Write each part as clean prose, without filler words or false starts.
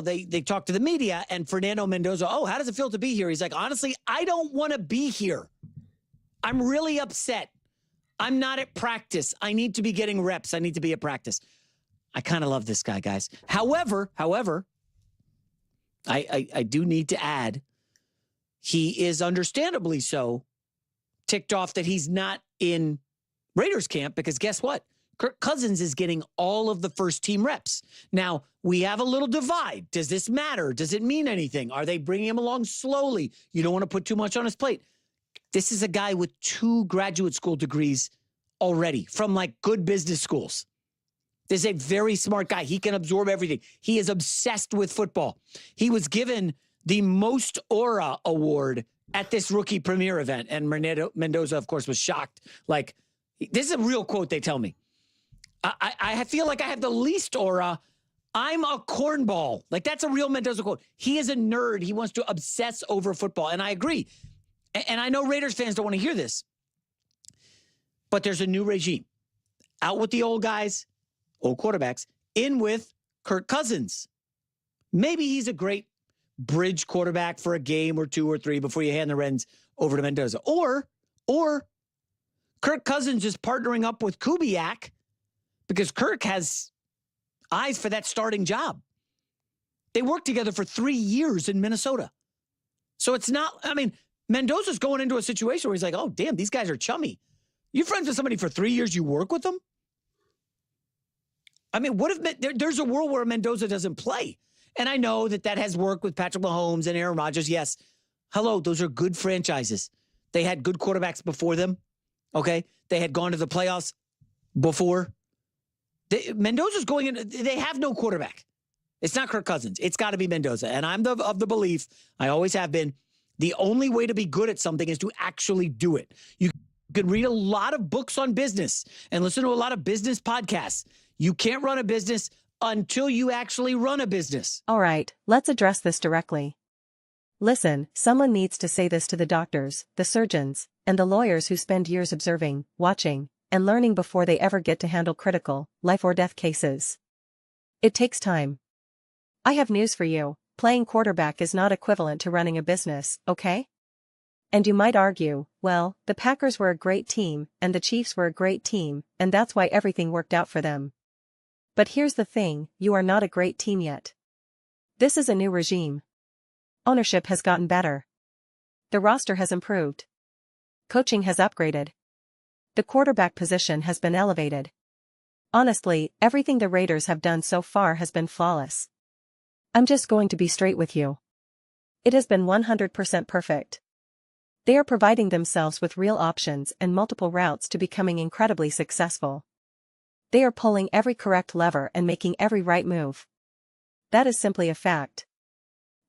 they talk to the media, and Fernando Mendoza, oh, how does it feel to be here? He's like, honestly, I don't want to be here. I'm really upset. I'm not at practice. I need to be getting reps. I need to be at practice. I kind of love this guy, guys. However, I do need to add, he is understandably so ticked off that he's not in Raiders camp, because guess what? Kirk Cousins is getting all of the first team reps. Now, we have a little divide. Does this matter? Does it mean anything? Are they bringing him along slowly? You don't want to put too much on his plate. This is a guy with 2 graduate school degrees already from like good business schools. This is a very smart guy. He can absorb everything. He is obsessed with football. He was given the Most Aura Award at this rookie premiere event. And Mendoza, of course, was shocked. Like, this is a real quote, they tell me. I feel like I have the least aura. I'm a cornball. Like, that's a real Mendoza quote. He is a nerd. He wants to obsess over football. And I agree. And I know Raiders fans don't want to hear this. But there's a new regime. Out with the old guys, old quarterbacks, in with Kirk Cousins. Maybe he's a great bridge quarterback for a game or 2 or 3 before you hand the reins over to Mendoza. Or Kirk Cousins is partnering up with Kubiak, because Kirk has eyes for that starting job. They worked together for 3 years in Minnesota. So it's not, I mean, Mendoza's going into a situation where he's like, oh, damn, these guys are chummy. You friends with somebody for 3 years, you work with them? I mean, what if there's a world where Mendoza doesn't play? And I know that has worked with Patrick Mahomes and Aaron Rodgers. Yes. Hello, those are good franchises. They had good quarterbacks before them. Okay? They had gone to the playoffs before. Mendoza's going in. They have no quarterback. It's not Kirk Cousins. It's got to be Mendoza. And I'm of the belief, I always have been, the only way to be good at something is to actually do it. You can read a lot of books on business and listen to a lot of business podcasts. You can't run a business until you actually run a business. All right, let's address this directly. Listen, someone needs to say this to the doctors, the surgeons, and the lawyers who spend years observing, watching, and learning before they ever get to handle critical, life-or-death cases. It takes time. I have news for you. Playing quarterback is not equivalent to running a business, okay? And you might argue, well, the Packers were a great team, and the Chiefs were a great team, and that's why everything worked out for them. But here's the thing, you are not a great team yet. This is a new regime. Ownership has gotten better. The roster has improved. Coaching has upgraded. The quarterback position has been elevated. Honestly, everything the Raiders have done so far has been flawless. I'm just going to be straight with you. It has been 100% perfect. They are providing themselves with real options and multiple routes to becoming incredibly successful. They are pulling every correct lever and making every right move. That is simply a fact.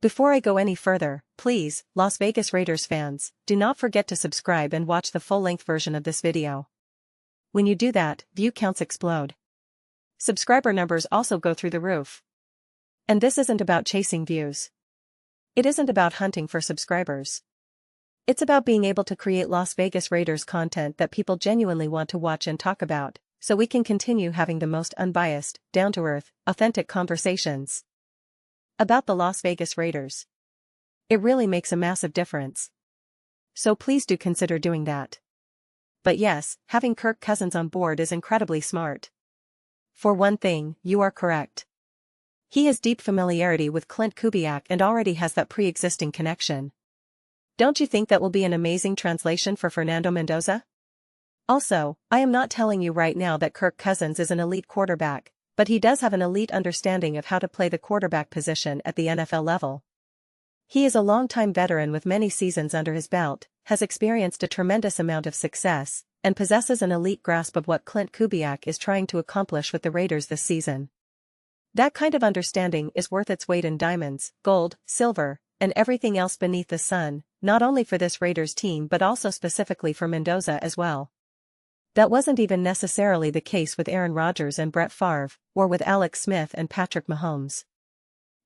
Before I go any further, please, Las Vegas Raiders fans, do not forget to subscribe and watch the full-length version of this video. When you do that, view counts explode. Subscriber numbers also go through the roof. And this isn't about chasing views. It isn't about hunting for subscribers. It's about being able to create Las Vegas Raiders content that people genuinely want to watch and talk about, so we can continue having the most unbiased, down-to-earth, authentic conversations about the Las Vegas Raiders. It really makes a massive difference. So please do consider doing that. But yes, having Kirk Cousins on board is incredibly smart. For one thing, you are correct. He has deep familiarity with Clint Kubiak and already has that pre-existing connection. Don't you think that will be an amazing translation for Fernando Mendoza? Also, I am not telling you right now that Kirk Cousins is an elite quarterback, but he does have an elite understanding of how to play the quarterback position at the NFL level. He is a longtime veteran with many seasons under his belt, has experienced a tremendous amount of success, and possesses an elite grasp of what Clint Kubiak is trying to accomplish with the Raiders this season. That kind of understanding is worth its weight in diamonds, gold, silver, and everything else beneath the sun, not only for this Raiders team but also specifically for Mendoza as well. That wasn't even necessarily the case with Aaron Rodgers and Brett Favre, or with Alex Smith and Patrick Mahomes.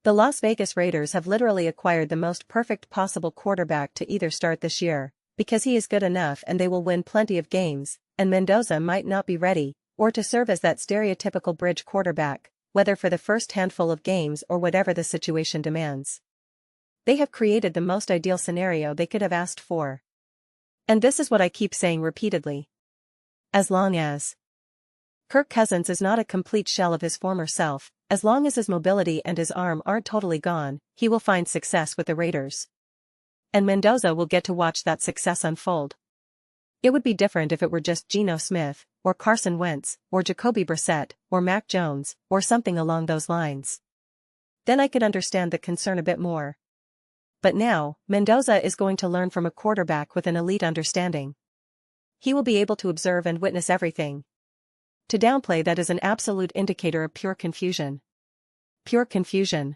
The Las Vegas Raiders have literally acquired the most perfect possible quarterback to either start this year, because he is good enough and they will win plenty of games, and Mendoza might not be ready, or to serve as that stereotypical bridge quarterback, whether for the first handful of games or whatever the situation demands. They have created the most ideal scenario they could have asked for. And this is what I keep saying repeatedly. As long as Kirk Cousins is not a complete shell of his former self, as long as his mobility and his arm aren't totally gone, he will find success with the Raiders. And Mendoza will get to watch that success unfold. It would be different if it were just Geno Smith, or Carson Wentz, or Jacoby Brissett, or Mac Jones, or something along those lines. Then I could understand the concern a bit more. But now, Mendoza is going to learn from a quarterback with an elite understanding. He will be able to observe and witness everything. To downplay that is an absolute indicator of pure confusion. Pure confusion.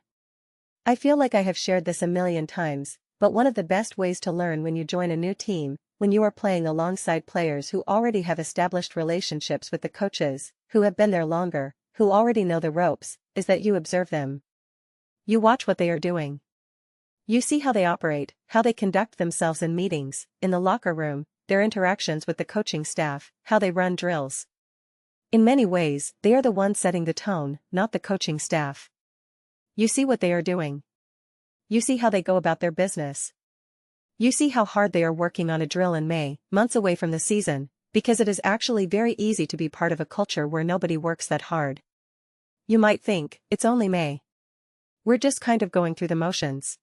I feel like I have shared this a million times, but one of the best ways to learn when you join a new team, when you are playing alongside players who already have established relationships with the coaches, who have been there longer, who already know the ropes, is that you observe them. You watch what they are doing. You see how they operate, how they conduct themselves in meetings, in the locker room, their interactions with the coaching staff, how they run drills. In many ways, they are the ones setting the tone, not the coaching staff. You see what they are doing. You see how they go about their business. You see how hard they are working on a drill in May, months away from the season, because it is actually very easy to be part of a culture where nobody works that hard. You might think, it's only May. We're just kind of going through the motions.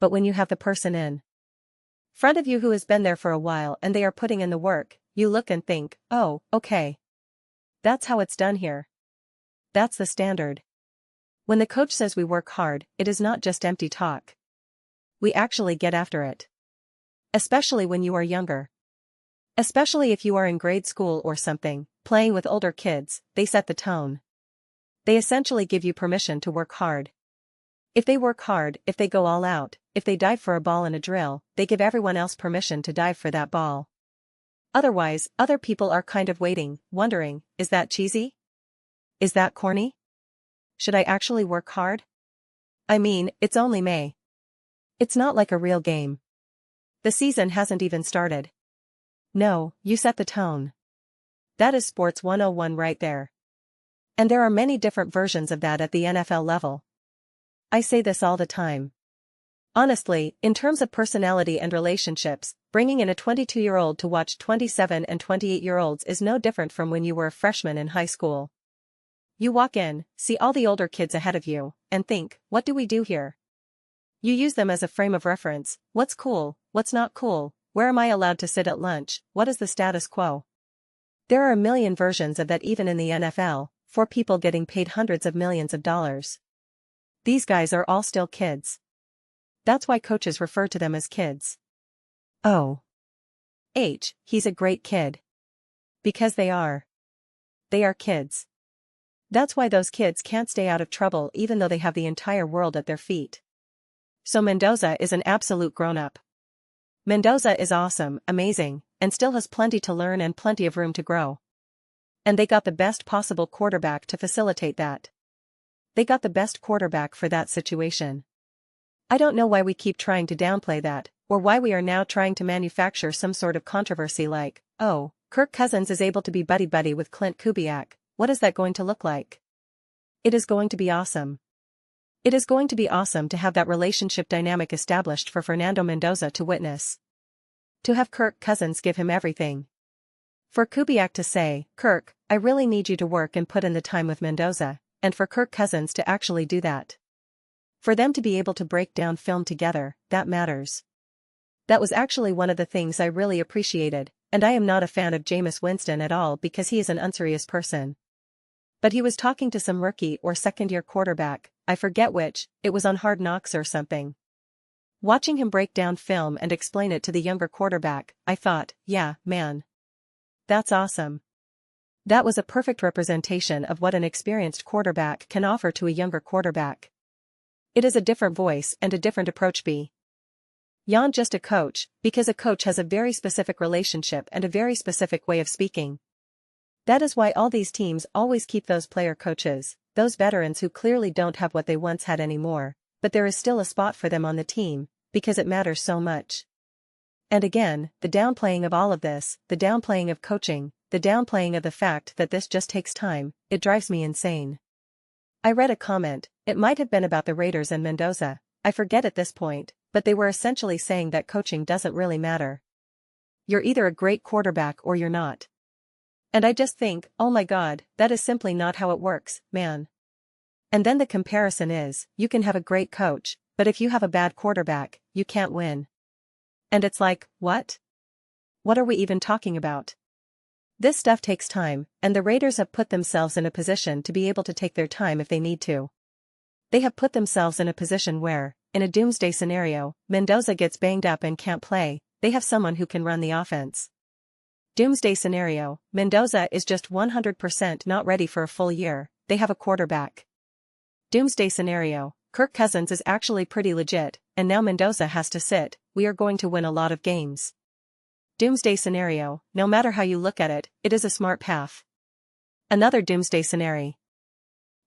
But when you have the person in front of you who has been there for a while and they are putting in the work, you look and think, oh, okay. That's how it's done here. That's the standard. When the coach says we work hard, it is not just empty talk. We actually get after it. Especially when you are younger. Especially if you are in grade school or something, playing with older kids, they set the tone. They essentially give you permission to work hard. If they work hard, if they go all out, if they dive for a ball in a drill, they give everyone else permission to dive for that ball. Otherwise, other people are kind of waiting, wondering, is that cheesy? Is that corny? Should I actually work hard? I mean, it's only May. It's not like a real game. The season hasn't even started. No, you set the tone. That is Sports 101 right there. And there are many different versions of that at the NFL level. I say this all the time. Honestly, in terms of personality and relationships, bringing in a 22-year-old to watch 27 and 28-year-olds is no different from when you were a freshman in high school. You walk in, see all the older kids ahead of you, and think, what do we do here? You use them as a frame of reference. What's cool, what's not cool, where am I allowed to sit at lunch, what is the status quo? There are a million versions of that even in the NFL, for people getting paid hundreds of millions of dollars. These guys are all still kids. That's why coaches refer to them as kids. Oh. He's a great kid. Because they are. They are kids. That's why those kids can't stay out of trouble even though they have the entire world at their feet. So Mendoza is an absolute grown-up. Mendoza is awesome, amazing, and still has plenty to learn and plenty of room to grow. And they got the best possible quarterback to facilitate that. They got the best quarterback for that situation. I don't know why we keep trying to downplay that, or why we are now trying to manufacture some sort of controversy like, oh, Kirk Cousins is able to be buddy-buddy with Clint Kubiak, what is that going to look like? It is going to be awesome. It is going to be awesome to have that relationship dynamic established for Fernando Mendoza to witness. To have Kirk Cousins give him everything. For Kubiak to say, Kirk, I really need you to work and put in the time with Mendoza, and for Kirk Cousins to actually do that. For them to be able to break down film together, that matters. That was actually one of the things I really appreciated, and I am not a fan of Jameis Winston at all because he is an unserious person. But he was talking to some rookie or second-year quarterback, I forget which, it was on Hard Knocks or something. Watching him break down film and explain it to the younger quarterback, I thought, yeah, man. That's awesome. That was a perfect representation of what an experienced quarterback can offer to a younger quarterback. It is a different voice and a different approach beyond just a coach, because a coach has a very specific relationship and a very specific way of speaking. That is why all these teams always keep those player coaches, those veterans who clearly don't have what they once had anymore, but there is still a spot for them on the team, because it matters so much. And again, the downplaying of all of this, the downplaying of coaching, the downplaying of the fact that this just takes time, it drives me insane. I read a comment, it might have been about the Raiders and Mendoza, I forget at this point, but they were essentially saying that coaching doesn't really matter. You're either a great quarterback or you're not. And I just think, oh my God, that is simply not how it works, man. And then the comparison is, you can have a great coach, but if you have a bad quarterback, you can't win. And it's like, what? What are we even talking about? This stuff takes time, and the Raiders have put themselves in a position to be able to take their time if they need to. They have put themselves in a position where, in a doomsday scenario, Mendoza gets banged up and can't play, they have someone who can run the offense. Doomsday scenario, Mendoza is just 100% not ready for a full year, they have a quarterback. Doomsday scenario, Kirk Cousins is actually pretty legit, and now Mendoza has to sit, we are going to win a lot of games. Doomsday scenario, no matter how you look at it, it is a smart path. Another doomsday scenario.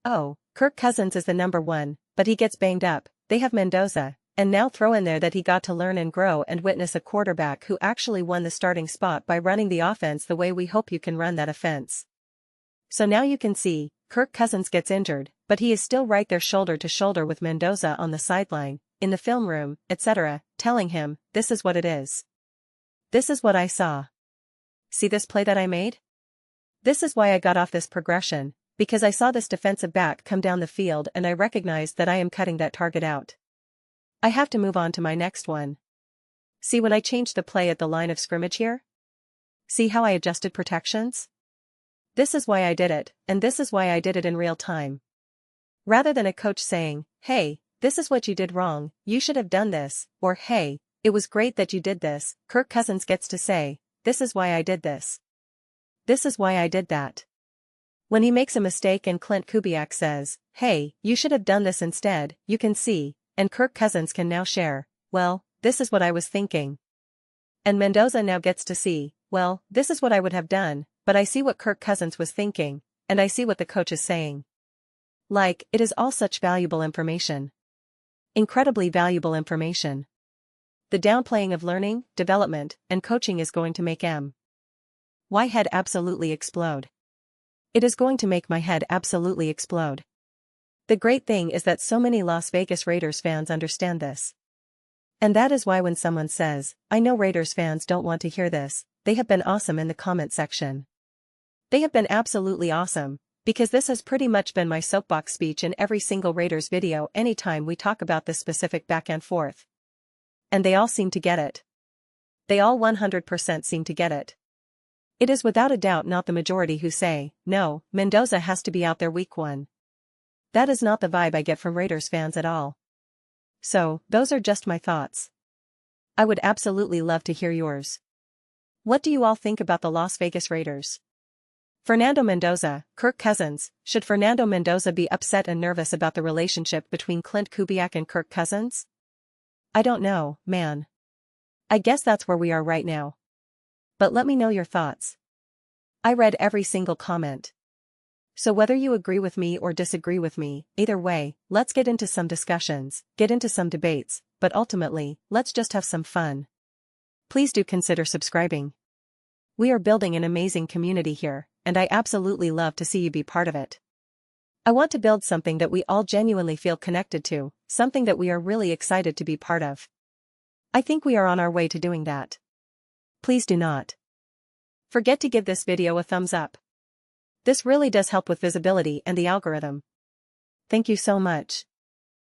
Oh, Kirk Cousins is the number one, but he gets banged up, they have Mendoza, and now throw in there that he got to learn and grow and witness a quarterback who actually won the starting spot by running the offense the way we hope you can run that offense. So now you can see, Kirk Cousins gets injured, but he is still right there shoulder to shoulder with Mendoza on the sideline, in the film room, etc., telling him, this is what it is. This is what I saw. See this play that I made? This is why I got off this progression, because I saw this defensive back come down the field and I recognized that I am cutting that target out. I have to move on to my next one. See when I changed the play at the line of scrimmage here? See how I adjusted protections? This is why I did it, and this is why I did it in real time. Rather than a coach saying, hey, this is what you did wrong, you should have done this, or hey, it was great that you did this, Kirk Cousins gets to say, this is why I did this. This is why I did that. When he makes a mistake and Clint Kubiak says, hey, you should have done this instead, you can see, and Kirk Cousins can now share, well, this is what I was thinking. And Mendoza now gets to see, well, this is what I would have done, but I see what Kirk Cousins was thinking, and I see what the coach is saying. Like, it is all such valuable information. Incredibly valuable information. The downplaying of learning, development, and coaching is going to make my head absolutely explode. It is going to make my head absolutely explode. The great thing is that so many Las Vegas Raiders fans understand this. And that is why when someone says, I know Raiders fans don't want to hear this, they have been awesome in the comment section. They have been absolutely awesome, because this has pretty much been my soapbox speech in every single Raiders video anytime we talk about this specific back and forth. And they all seem to get it. They all 100% seem to get it. It is without a doubt not the majority who say, no, Mendoza has to be out there week one. That is not the vibe I get from Raiders fans at all. So, those are just my thoughts. I would absolutely love to hear yours. What do you all think about the Las Vegas Raiders? Fernando Mendoza, Kirk Cousins, should Fernando Mendoza be upset and nervous about the relationship between Clint Kubiak and Kirk Cousins? I don't know, man. I guess that's where we are right now. But let me know your thoughts. I read every single comment. So whether you agree with me or disagree with me, either way, let's get into some discussions, get into some debates, but ultimately, let's just have some fun. Please do consider subscribing. We are building an amazing community here, and I absolutely love to see you be part of it. I want to build something that we all genuinely feel connected to, something that we are really excited to be part of. I think we are on our way to doing that. Please do not forget to give this video a thumbs up. This really does help with visibility and the algorithm. Thank you so much.